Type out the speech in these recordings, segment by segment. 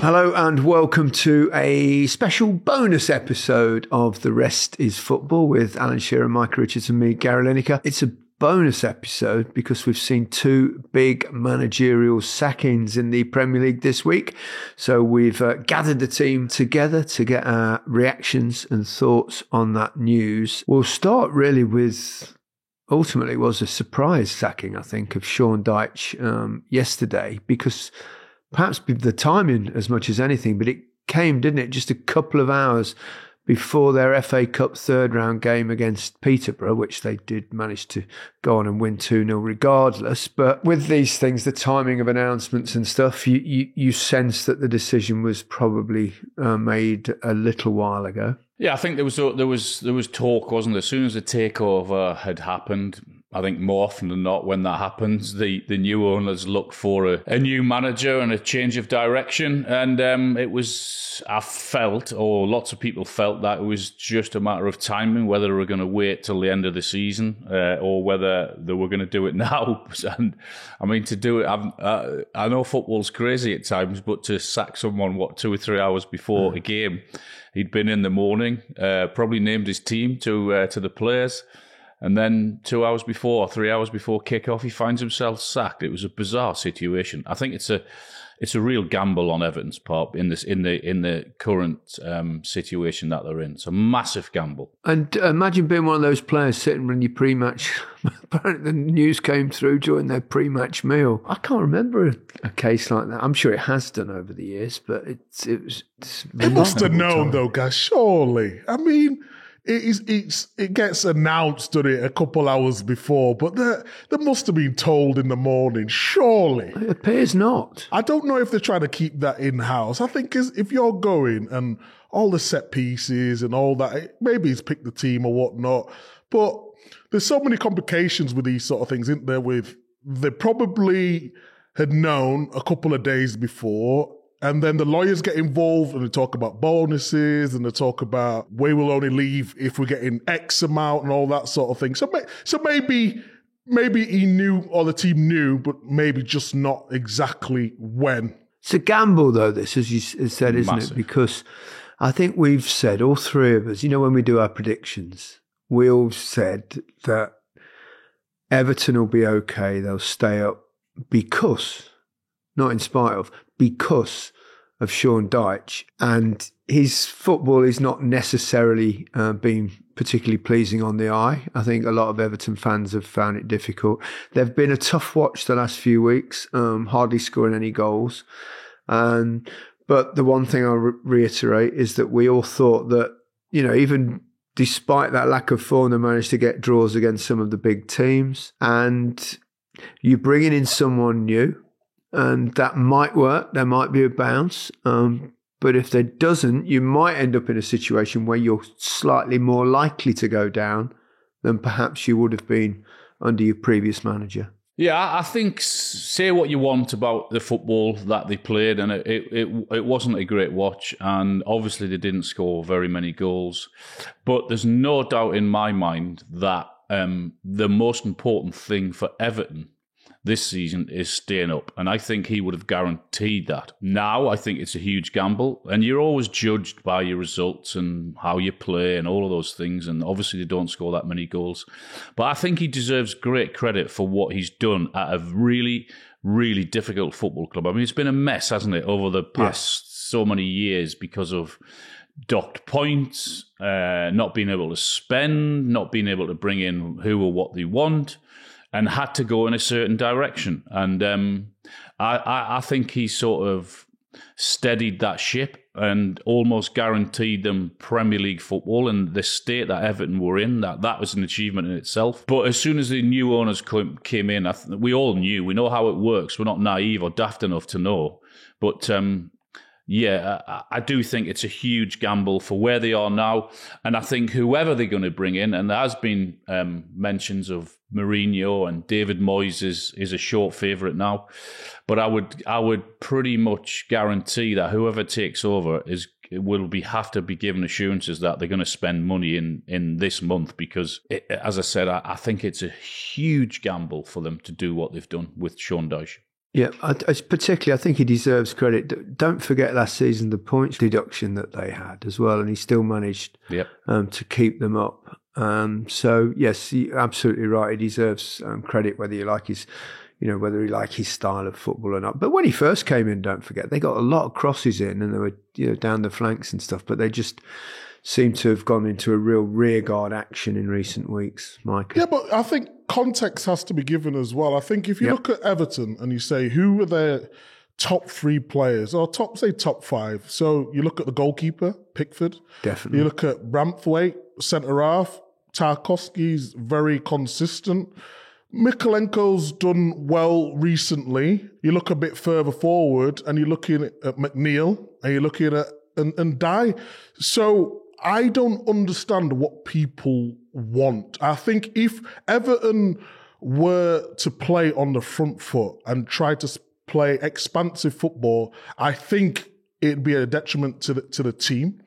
Hello and welcome to a special bonus episode of The Rest is Football with Alan Shearer, Micah Richards and me, Gary Lineker. It's a bonus episode because we've seen two big managerial sackings in the Premier League this week. So we've gathered the team together to get our reactions and thoughts on that news. We'll start really with, ultimately was a surprise sacking, I think, of Sean Dyche yesterday, because perhaps the timing as much as anything, but it came, didn't it, just a couple of hours before their FA Cup third round game against Peterborough, which they did manage to go on and win 2-0 regardless. But with these things, the timing of announcements and stuff, you sense that the decision was probably made a little while ago. Yeah, I think there was talk, wasn't there? As soon as the takeover had happened, I think more often than not, when that happens, the new owners look for a new manager and a change of direction. And I felt, or lots of people felt, that it was just a matter of timing, whether they were going to wait till the end of the season or whether they were going to do it now. And I mean, to do it, I know football's crazy at times, but to sack someone, 2 or 3 hours before a game, he'd been in the morning, probably named his team to the players. And then 2 hours before, 3 hours before kick-off, he finds himself sacked. It was a bizarre situation. I think it's a real gamble on Everton's part in the current situation that they're in. It's a massive gamble. And imagine being one of those players sitting in your pre-match. Apparently, the news came through during their pre-match meal. I can't remember a case like that. I'm sure it has done over the years, but it must have known though, guys. Surely, I mean. It gets announced, doesn't it, a couple hours before, but they must have been told in the morning, surely. It appears not. I don't know if they're trying to keep that in-house. I think if you're going and all the set pieces and all that, maybe it's pick the team or whatnot, but there's so many complications with these sort of things, isn't there? They probably had known a couple of days before. And then the lawyers get involved and they talk about bonuses and they talk about we will only leave if we're getting X amount and all that sort of thing. So maybe he knew or the team knew, but maybe just not exactly when. It's a gamble though, this, as you said, isn't Massive. It? Because I think we've said, all three of us, when we do our predictions, we all said that Everton will be okay, they'll stay up because, not in spite of, because of Sean Dyche, and his football is not necessarily been particularly pleasing on the eye. I think a lot of Everton fans have found it difficult. They've been a tough watch the last few weeks, hardly scoring any goals. But the one thing I'll reiterate is that we all thought that, even despite that lack of form, they managed to get draws against some of the big teams. And you're bringing in someone new, and that might work. There might be a bounce. But if there doesn't, you might end up in a situation where you're slightly more likely to go down than perhaps you would have been under your previous manager. Yeah, I think say what you want about the football that they played, and it wasn't a great watch, and obviously they didn't score very many goals. But there's no doubt in my mind that the most important thing for Everton this season is staying up. And I think he would have guaranteed that. Now, I think it's a huge gamble. And you're always judged by your results and how you play and all of those things. And obviously, they don't score that many goals. But I think he deserves great credit for what he's done at a really, really difficult football club. I mean, it's been a mess, hasn't it, over the past so many years because of docked points, not being able to spend, not being able to bring in who or what they want, and had to go in a certain direction. And I think he sort of steadied that ship and almost guaranteed them Premier League football, and the state that Everton were in, that was an achievement in itself. But as soon as the new owners came in, we all knew, we know how it works. We're not naive or daft enough to know. But I do think it's a huge gamble for where they are now. And I think whoever they're going to bring in, and there has been mentions of Mourinho, and David Moyes is a short favourite now. But I would pretty much guarantee that whoever takes over will have to be given assurances that they're going to spend money in this month, because, as I said, I think it's a huge gamble for them to do what they've done with Sean Dyche. Yeah, particularly, I think he deserves credit. Don't forget last season the points deduction that they had as well, and he still managed to keep them up. So yes, you're absolutely right. He deserves credit, whether you like his style of football or not. But when he first came in, don't forget, they got a lot of crosses in, and they were down the flanks and stuff. But they just seem to have gone into a real rearguard action in recent weeks, Mike. Yeah, but I think context has to be given as well. I think if you look at Everton and you say, who are their top 3 players, or top 5. So you look at the goalkeeper, Pickford. Definitely. You look at Braithwaite, centre-half. Tarkowski's very consistent. Mykolenko's done well recently. You look a bit further forward and you're looking at McNeil and you're looking at and Dye. So I don't understand what people want. I think if Everton were to play on the front foot and try to play expansive football, I think it'd be a detriment to the team.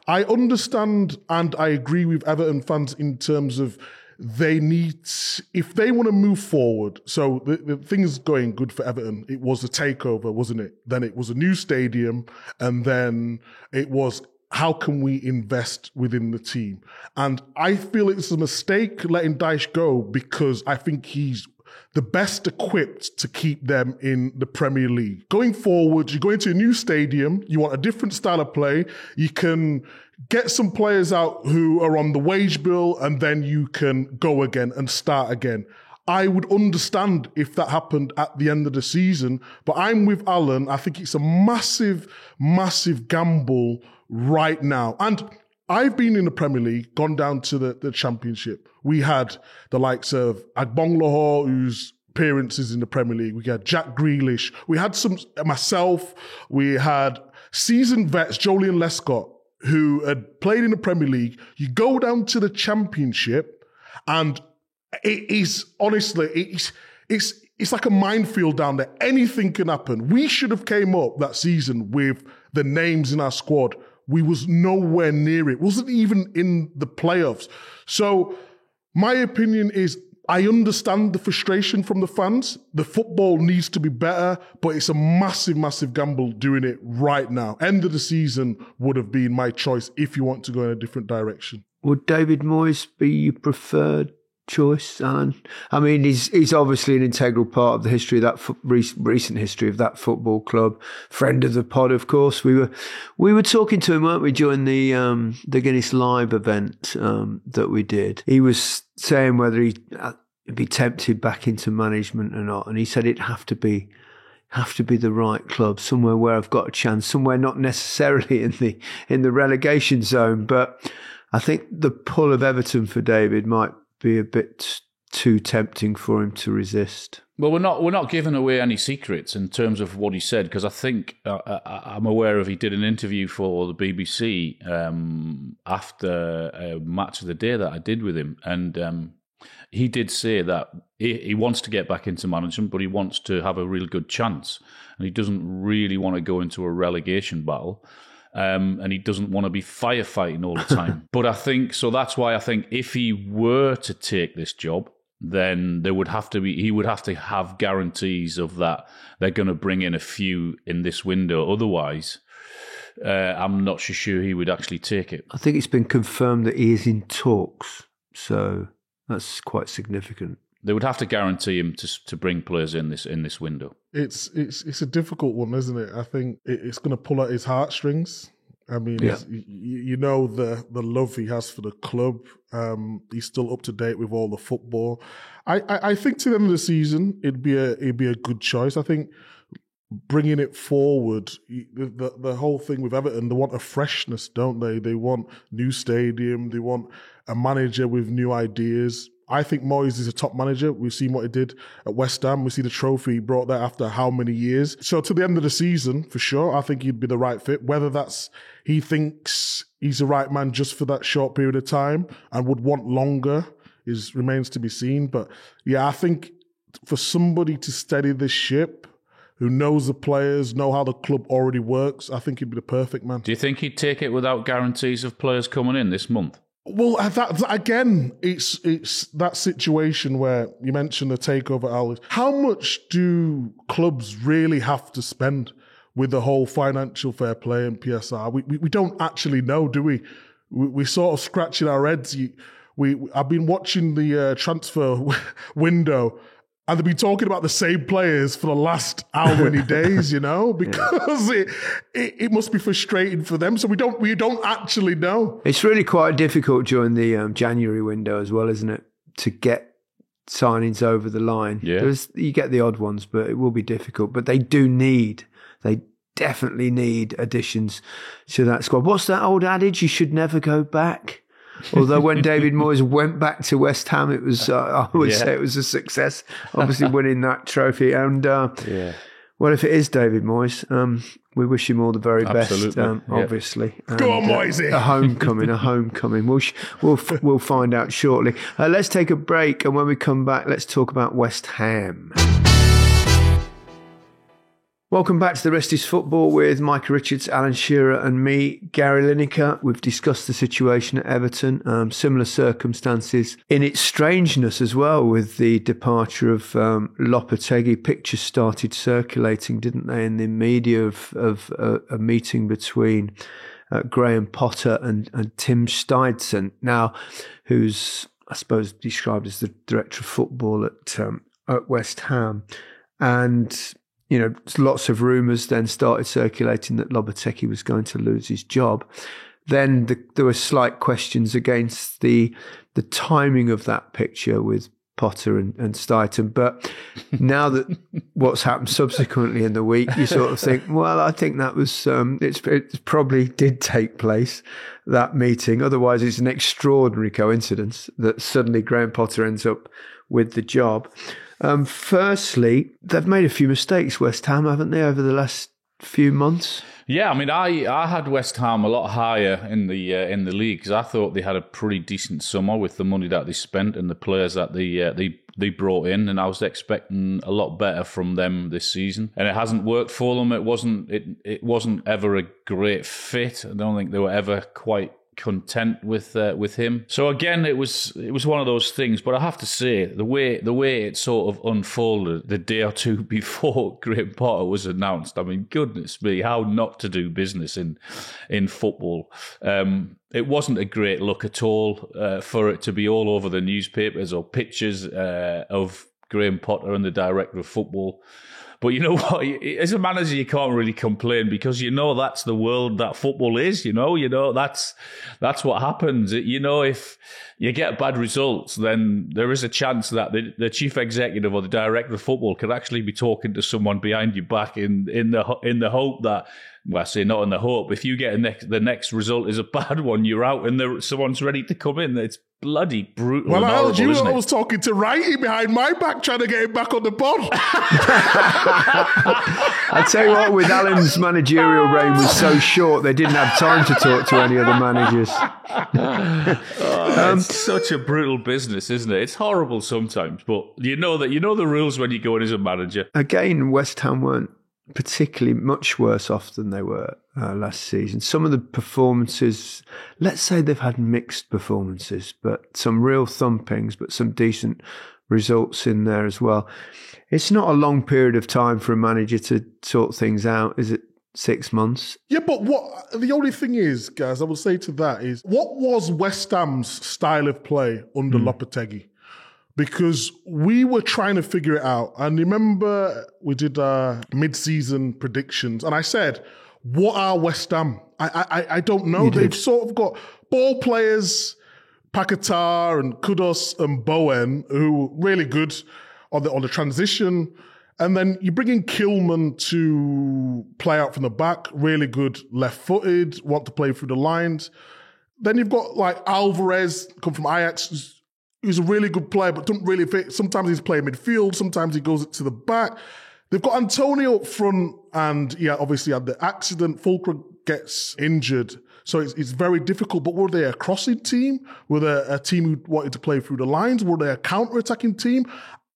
I understand and I agree with Everton fans in terms of they need, if they want to move forward, so the thing's going good for Everton. It was a takeover, wasn't it? Then it was a new stadium, and then it was, how can we invest within the team? And I feel it's a mistake letting Dyche go, because I think he's the best equipped to keep them in the Premier League. Going forward, you go into a new stadium, you want a different style of play, you can get some players out who are on the wage bill, and then you can go again and start again. I would understand if that happened at the end of the season, but I'm with Alan. I think it's a massive, massive gamble right now. And I've been in the Premier League, gone down to the Championship. We had the likes of Agbonlahor, whose appearances in the Premier League. We had Jack Grealish. We had myself. We had seasoned vets, Joleon Lescott, who had played in the Premier League. You go down to the Championship, and it is honestly, it's like a minefield down there. Anything can happen. We should have came up that season with the names in our squad. We was nowhere near it. Wasn't even in the playoffs. So my opinion is, I understand the frustration from the fans. The football needs to be better, but it's a massive, massive gamble doing it right now. End of the season would have been my choice if you want to go in a different direction. Would David Moyes be your preferred choice, Alan? I mean, he's obviously an integral part of the history of that recent history of that football club. Friend of the pod, of course. We were talking to him, weren't we, during the Guinness Live event that we did. He was saying whether he'd be tempted back into management or not, and he said it'd have to be the right club, somewhere where I've got a chance, somewhere not necessarily in the relegation zone. But I think the pull of Everton for David might be a bit too tempting for him to resist. Well, we're not giving away any secrets in terms of what he said, because I think I'm aware of he did an interview for the BBC after a match of the day that I did with him, and he did say that he wants to get back into management, but he wants to have a real good chance, and he doesn't really want to go into a relegation battle. And he doesn't want to be firefighting all the time. But I think, so that's why I think if he were to take this job, then he would have to have guarantees of that they're going to bring in a few in this window. Otherwise, I'm not so sure he would actually take it. I think it's been confirmed that he is in talks, so that's quite significant. They would have to guarantee him to bring players in this window. It's a difficult one, isn't it? I think it's going to pull at his heartstrings. I mean, you know the love he has for the club. He's still up to date with all the football. I think to the end of the season, it'd be a good choice. I think bringing it forward, the whole thing with Everton, they want a freshness, don't they? They want new stadium. They want a manager with new ideas. I think Moyes is a top manager. We've seen what he did at West Ham. We see the trophy he brought there after how many years. So to the end of the season, for sure, I think he'd be the right fit. Whether that's he thinks he's the right man just for that short period of time and would want longer remains to be seen. But yeah, I think for somebody to steady this ship, who knows the players, know how the club already works, I think he'd be the perfect man. Do you think he'd take it without guarantees of players coming in this month? Well, that again, it's that situation where you mentioned the takeover, Alex. How much do clubs really have to spend with the whole financial fair play and PSR? We don't actually know, do we? We sort of scratching our heads. I've been watching the transfer window, and they've been talking about the same players for the last how many days, because it must be frustrating for them. So we don't actually know. It's really quite difficult during the January window as well, isn't it, to get signings over the line? Yeah. You get the odd ones, but it will be difficult. But they definitely need additions to that squad. What's that old adage? You should never go back. Although when David Moyes went back to West Ham, it was I would say it was a success. Obviously, winning that trophy. And well, if it is David Moyes, we wish him all the very best. Obviously, go on, Moyesy. A homecoming. We'll find out shortly. Let's take a break, and when we come back, let's talk about West Ham. Welcome back to The Rest is Football with Micah Richards, Alan Shearer and me, Gary Lineker. We've discussed the situation at Everton, similar circumstances in its strangeness as well with the departure of Lopetegui. Pictures started circulating, didn't they, in the media of a meeting between Graham Potter and Tim Steitzen, now who's, I suppose, described as the director of football at West Ham. And lots of rumours then started circulating that Lopetegui was going to lose his job. Then there were slight questions against the timing of that picture with Potter and Steitzen. But now that what's happened subsequently in the week, you sort of think, well, I think that was, it probably did take place, that meeting. Otherwise, it's an extraordinary coincidence that suddenly Graham Potter ends up with the job. Firstly, they've made a few mistakes, West Ham, haven't they, over the last few months? Yeah, I mean, I had West Ham a lot higher in the league because I thought they had a pretty decent summer with the money that they spent and the players that they brought in, and I was expecting a lot better from them this season, and it hasn't worked for them. It wasn't ever a great fit. I don't think they were ever quite content with him. So again, it was one of those things. But I have to say, the way it sort of unfolded the day or two before Graham Potter was announced. I mean, goodness me, how not to do business in football. It wasn't a great look at all for it to be all over the newspapers or pictures of Graham Potter and the director of football. But you know what? As a manager, you can't really complain because that's the world that football is. That's what happens. If you get bad results, then there is a chance that the chief executive or the director of football could actually be talking to someone behind your back in the hope that. Well, I say not in the hope. If you get the next result is a bad one, you're out and someone's ready to come in. It's bloody brutal. Well, I was talking to Righty behind my back, trying to get him back on the pod. I tell you what, with Alan's managerial reign was so short, they didn't have time to talk to any other managers. It's such a brutal business, isn't it? It's horrible sometimes, but you know the rules when you go in as a manager. Again, West Ham weren't particularly much worse off than they were last season. Some of the performances, let's say they've had mixed performances, but some real thumpings, but some decent results in there as well. It's not a long period of time for a manager to sort things out, is it? 6 months. Yeah, but the only thing is, guys, I would say to that is, what was West Ham's style of play under Lopetegui? Because we were trying to figure it out. And remember, we did our mid-season predictions. And I said, what are West Ham? I don't know. They've sort of got ball players, Paquetá and Kudus and Bowen, who are really good on the transition. And then you bring in Kilman to play out from the back, really good left-footed, want to play through the lines. Then you've got like Alvarez, come from Ajax, who's a really good player, but doesn't really fit. Sometimes he's playing midfield, sometimes he goes to the back. They've got Antonio up front, and obviously had the accident. Fulcrum gets injured, so it's very difficult. But were they a crossing team? Were they a team who wanted to play through the lines? Were they a counter-attacking team?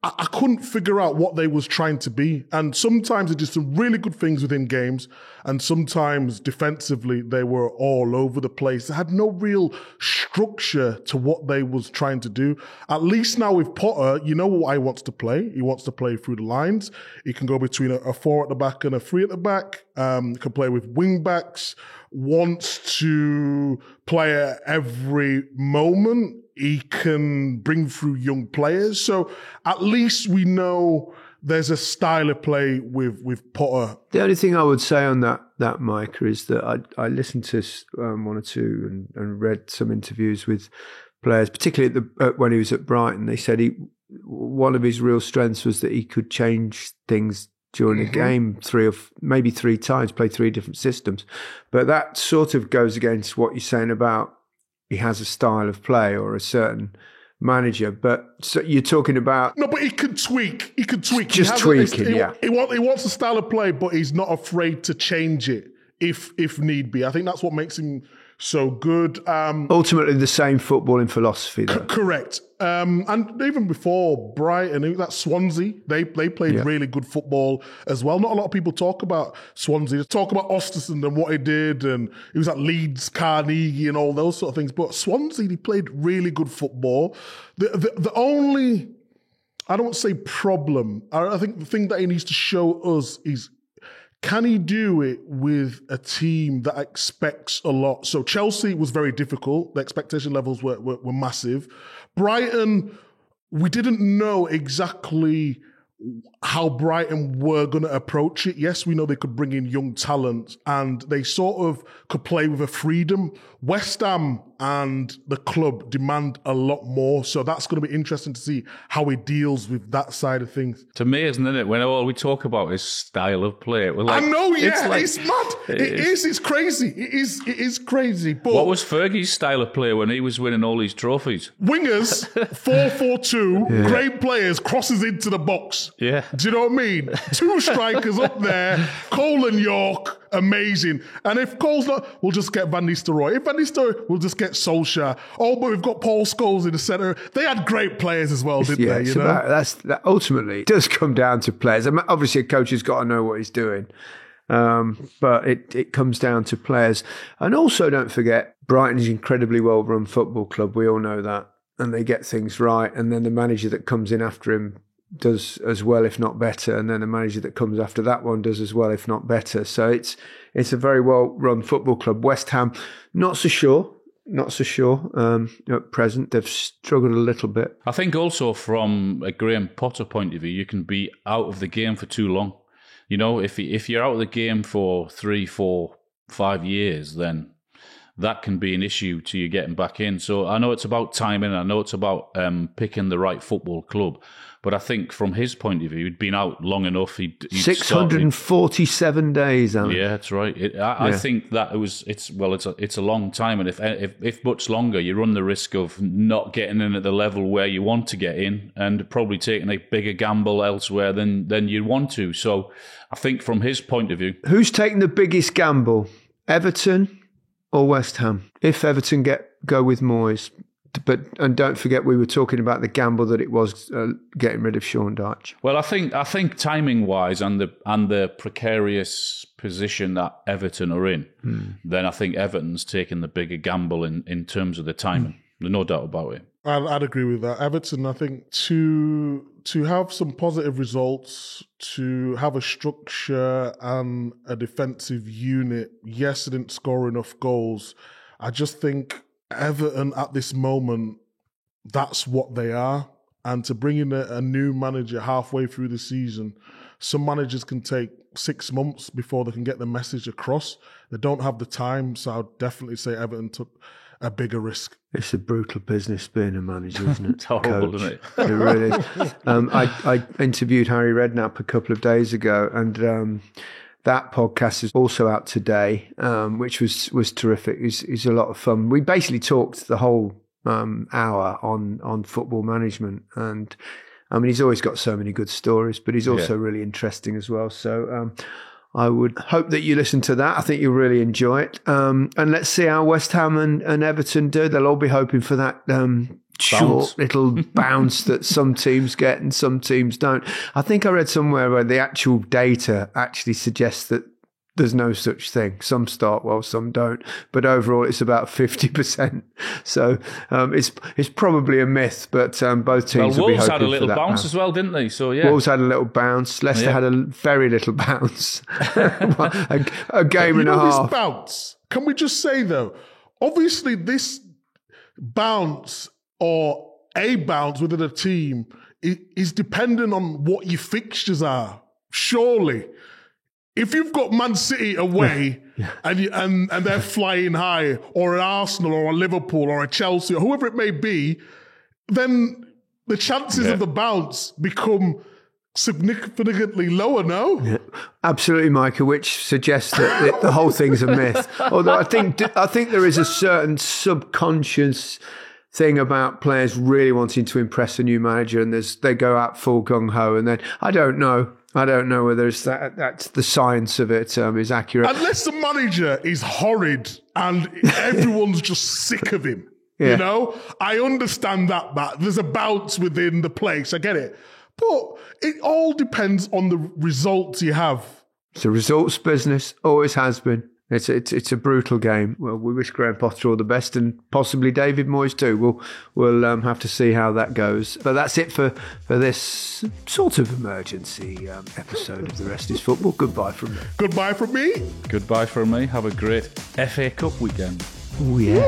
I couldn't figure out what they was trying to be. And sometimes they did some really good things within games, and sometimes defensively they were all over the place. They had no real structure to what they was trying to do. At least now with Potter, you know what he wants to play. He wants to play through the lines. He can go between a 4 at the back and a 3 at the back. He can play with wing backs. Wants to play at every moment. He can bring through young players. So at least we know there's a style of play with Potter. The only thing I would say on that Micah, is that I listened to one or two and read some interviews with players, particularly when he was at Brighton. They said one of his real strengths was that he could change things during a game 3 times, play 3 different systems. But that sort of goes against what you're saying about he has a style of play or a certain manager. But so you're talking about... No, but he could tweak. He could tweak. Just tweaking, yeah. He wants a style of play, but he's not afraid to change it if need be. I think that's what makes him so good. Ultimately, the same footballing philosophy, though. Correct. And even before Brighton, that Swansea, they played really good football as well. Not a lot of people talk about Swansea. They talk about Osterson and what he did, and he was at Leeds, Carnegie and all those sort of things. But Swansea, they played really good football. The only, I don't want to say problem, I think the thing that he needs to show us is, can he do it with a team that expects a lot? So Chelsea was very difficult. The expectation levels were massive. Brighton, we didn't know exactly how Brighton were going to approach it. Yes, we know they could bring in young talent and they sort of could play with a freedom. West Ham and the club demand a lot more. So that's going to be interesting to see how he deals with that side of things. It's amazing, isn't it? When all we talk about is style of play. We're like, I know, yeah, it's mad. It is. It's crazy. It is crazy. But what was Fergie's style of play when he was winning all these trophies? Wingers, 4-4-2, great players, crosses into the box. Yeah. Do you know what I mean? 2 strikers up there, Cole and York, amazing. And if Cole's not, we'll just get Van Nistelrooy. If Van Nistelrooy, we'll just get Solskjaer. Oh, but we've got Paul Scholes in the centre. They had great players as well, didn't they? That ultimately, it does come down to players. I mean, obviously, a coach has got to know what he's doing. But it comes down to players. And also, don't forget, Brighton is an incredibly well-run football club. We all know that. And they get things right. And then the manager that comes in after him does as well, if not better, and then the manager that comes after that one does as well, if not better. So it's a very well-run football club. West Ham, not so sure. At present, they've struggled a little bit. I think also from a Graham Potter point of view, you can be out of the game for too long. You know, if you're out of the game for 3, 4, 5 years, then that can be an issue to you getting back in. So I know it's about timing. I know it's about picking the right football club. But I think from his point of view, he'd been out long enough. He'd 647 days, Alan. Yeah, that's right. I think that it's a long time. And if much longer, you run the risk of not getting in at the level where you want to get in and probably taking a bigger gamble elsewhere than you want to. So I think from his point of view... Who's taking the biggest gamble? Everton or West Ham? If Everton go with Moyes... And don't forget, we were talking about the gamble that it was getting rid of Sean Dyche. Well, I think timing wise and the precarious position that Everton are in, then I think Everton's taken the bigger gamble in terms of the timing. There's no doubt about it. I'd agree with that. Everton, I think, to have some positive results, to have a structure and a defensive unit. Yes, they didn't score enough goals. I just think Everton at this moment, that's what they are. And to bring in a new manager halfway through the season, some managers can take 6 months before they can get the message across. They don't have the time, so I'd definitely say Everton took a bigger risk. It's a brutal business being a manager, isn't it? It's horrible, isn't it? It really is. I interviewed Harry Redknapp a couple of days ago, and that podcast is also out today, which was terrific. It's a lot of fun. We basically talked the whole hour on football management, and I mean, he's always got so many good stories, but he's also really interesting as well. So I would hope that you listen to that. I think you'll really enjoy it. And let's see how West Ham and Everton do. They'll all be hoping for that short little bounce that some teams get and some teams don't. I think I read somewhere where the actual data actually suggests that there's no such thing. Some start well, some don't. But overall, it's about 50%. So it's probably a myth, but both teams will be hoping for that. Wolves had a little bounce as well, didn't they? So, yeah. Wolves had a little bounce. Leicester had a very little bounce. a game and a half. This bounce, can we just say, though, obviously this bounce or a bounce within a team is dependent on what your fixtures are. Surely. If you've got Man City away and they're flying high, or an Arsenal or a Liverpool or a Chelsea or whoever it may be, then the chances of the bounce become significantly lower, no? Yeah. Absolutely, Micah, which suggests that the whole thing's a myth. Although I think there is a certain subconscious thing about players really wanting to impress a new manager, and they go out full gung-ho, and then I don't know whether it's that's the science of it is accurate. Unless the manager is horrid and everyone's just sick of him. Yeah. You know? I understand that there's a bounce within the place. I get it. But it all depends on the results you have. It's a results business, always has been. It's a brutal game. Well, we wish Graham Potter all the best, and possibly David Moyes too. We'll have to see how that goes. But that's it for this sort of emergency episode of The Rest is Football. Goodbye from me. Goodbye from me. Goodbye from me. Have a great FA Cup weekend. Oh yeah.